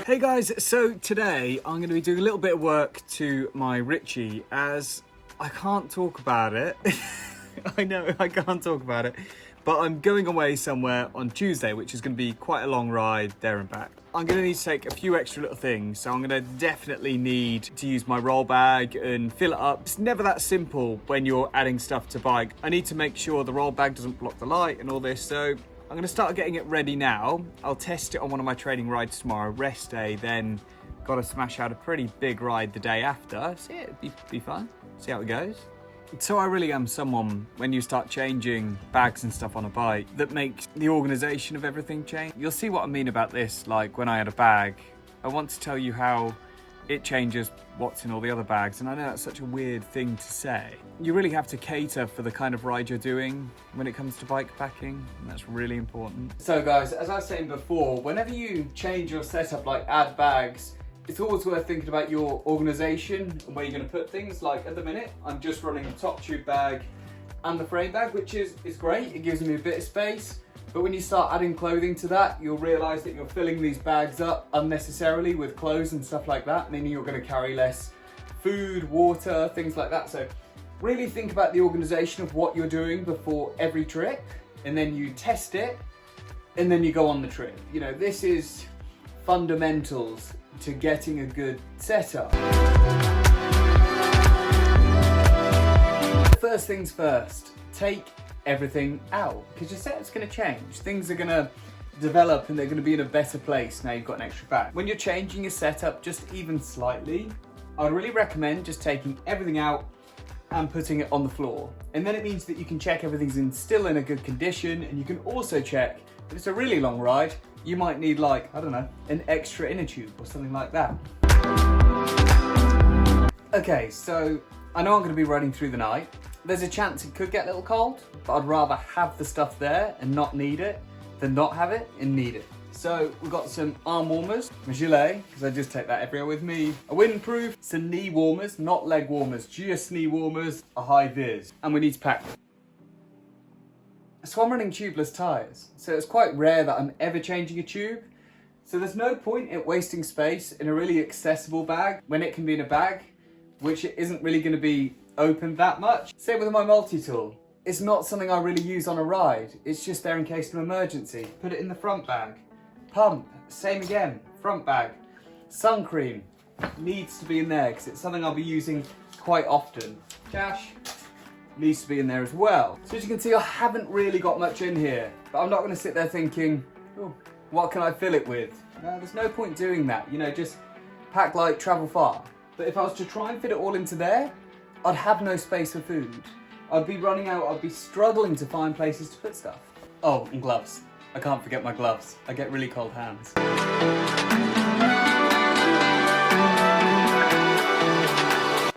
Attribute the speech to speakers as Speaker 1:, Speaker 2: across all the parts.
Speaker 1: Hey guys, so today I'm going to be doing a little bit of work to my Richie as I can't talk about it. I know I can't talk about it, but I'm going away somewhere on Tuesday, which is going to be quite a long ride there and back. I'm going to need to take a few extra little things, so I'm going to definitely need to use my roll bag and fill it up. It's never that simple when you're adding stuff to bike. I need to make sure the roll bag doesn't block the light and all this, so I'm going to start getting it ready now. I'll test it on one of my training rides tomorrow, rest day, then got to smash out a pretty big ride the day after. So yeah, it'd be fun, see how it goes. So I really am someone, when you start changing bags and stuff on a bike, that makes the organisation of everything change. You'll see what I mean about this, like when I had a bag, I want to tell you how it changes what's in all the other bags, and I know that's such a weird thing to say. You really have to cater for the kind of ride you're doing when it comes to bike packing, and that's really important. So guys, as I was saying before, whenever you change your setup, like add bags, it's always worth thinking about your organisation and where you're going to put things. Like at the minute, I'm just running the top tube bag and the frame bag, which is great. It gives me a bit of space. But when you start adding clothing to that, you'll realise that you're filling these bags up unnecessarily with clothes and stuff like that, meaning you're going to carry less food, water, things like that. So really think about the organisation of what you're doing before every trip, and then you test it, and then you go on the trip. You know, this is fundamentals to getting a good setup. First things first, take everything out, because your setup's going to change. Things are going to develop and they're going to be in a better place now you've got an extra bag. When you're changing your setup just even slightly, I'd really recommend just taking everything out and putting it on the floor. And then it means that you can check everything's still in a good condition, and you can also check if it's a really long ride, you might need, like, I don't know, an extra inner tube or something like that. Okay, so I know I'm going to be running through the night. There's a chance it could get a little cold, but I'd rather have the stuff there and not need it than not have it and need it. So we've got some arm warmers, a gilet, because I just take that everywhere with me, a windproof, some knee warmers, not leg warmers, just knee warmers, a high vis, and we need to pack them. So I'm running tubeless tyres, so it's quite rare that I'm ever changing a tube. So there's no point in wasting space in a really accessible bag when it can be in a bag which isn't really going to be opened that much. Same with my multi-tool. It's not something I really use on a ride. It's just there in case of emergency. Put it in the front bag. Pump, same again, front bag. Sun cream needs to be in there because it's something I'll be using quite often. Cash needs to be in there as well. So as you can see, I haven't really got much in here, but I'm not going to sit there thinking, oh, what can I fill it with? No, there's no point doing that. You know, just pack light, travel far. But if I was to try and fit it all into there, I'd have no space for food. I'd be running out, I'd be struggling to find places to put stuff. Oh, and gloves. I can't forget my gloves. I get really cold hands.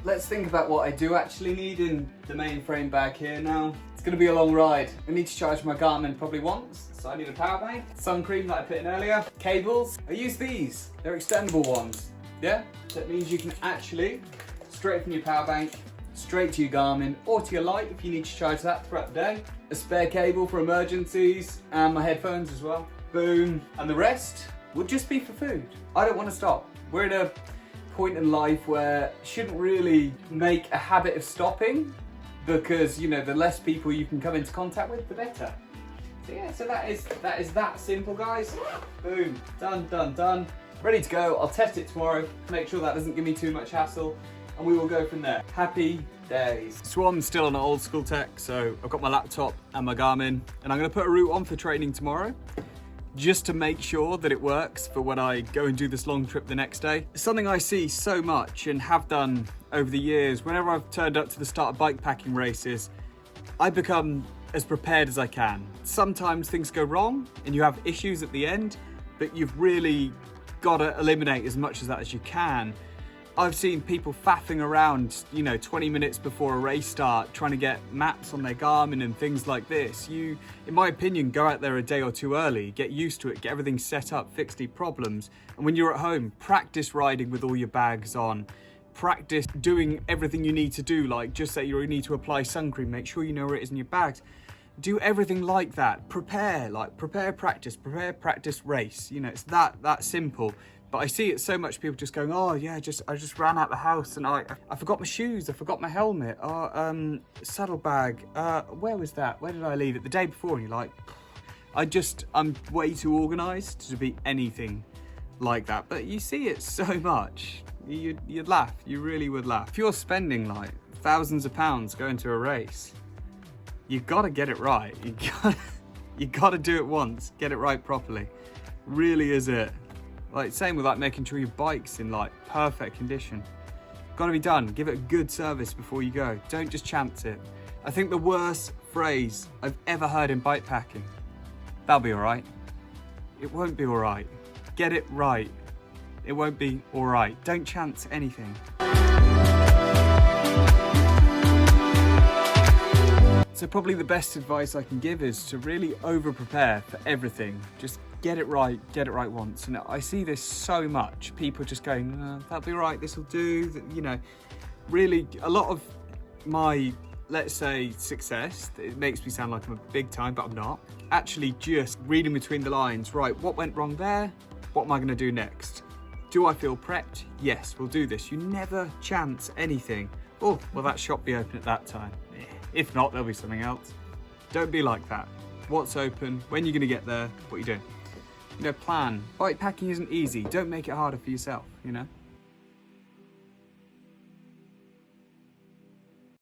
Speaker 1: Let's think about what I do actually need in the main frame bag here now. It's going to be a long ride. I need to charge my Garmin probably once, so I need a power bank, sun cream that I put in earlier, cables. I use these. They're extendable ones. Yeah? That means you can actually, straight from your power bank, straight to your Garmin or to your light if you need to charge that throughout the day. A spare cable for emergencies and my headphones as well. Boom. And the rest will just be for food. I don't want to stop. We're at a point in life where you shouldn't really make a habit of stopping, because, you know, the less people you can come into contact with, the better. So yeah, so that is that simple, guys. Boom. Done, done, done. Ready to go. I'll test it tomorrow, make sure that doesn't give me too much hassle, and we will go from there. Happy days. So I'm still on old school tech, so I've got my laptop and my Garmin, and I'm going to put a route on for training tomorrow, just to make sure that it works for when I go and do this long trip the next day. It's something I see so much and have done over the years. Whenever I've turned up to the start of bike packing races, I become as prepared as I can. Sometimes things go wrong and you have issues at the end, but you've really got to eliminate as much of that as you can. I've seen people faffing around, you know, 20 minutes before a race start, trying to get maps on their Garmin and things like this. You, in my opinion, go out there a day or two early, get used to it, get everything set up, fix the problems. And when you're at home, practice riding with all your bags on. Practice doing everything you need to do, like just say you need to apply sun cream, make sure you know where it is in your bags. Do everything like that. Prepare, practice, race. You know, it's that simple. But I see it so much, people just going, oh yeah, I just ran out the house and I forgot my shoes, I forgot my helmet, saddlebag, where was that? Where did I leave it? The day before. And you're like, I'm way too organised to be anything like that. But you see it so much, you'd laugh, you really would laugh. If you're spending like thousands of pounds going to a race, you've got to get it right. You got to do it once, get it right properly. Really is it. Like, same with like making sure your bike's in like perfect condition. Got to be done. Give it a good service before you go. Don't just chance it. I think the worst phrase I've ever heard in bike packing: that'll be all right. It won't be all right. Get it right. It won't be all right. Don't chance anything. So probably the best advice I can give is to really over-prepare for everything. Just get it right once. And I see this so much. People just going, that'll be right, this'll do. You know, really a lot of my, let's say, success, it makes me sound like I'm a big time, but I'm not. Actually just reading between the lines, right, what went wrong there? What am I gonna do next? Do I feel prepped? Yes, we'll do this. You never chance anything. Oh, will that shop be open at that time? If not, there'll be something else. Don't be like that. What's open? When you're gonna get there? What are you doing? You know, plan. Bike packing isn't easy. Don't make it harder for yourself, you know?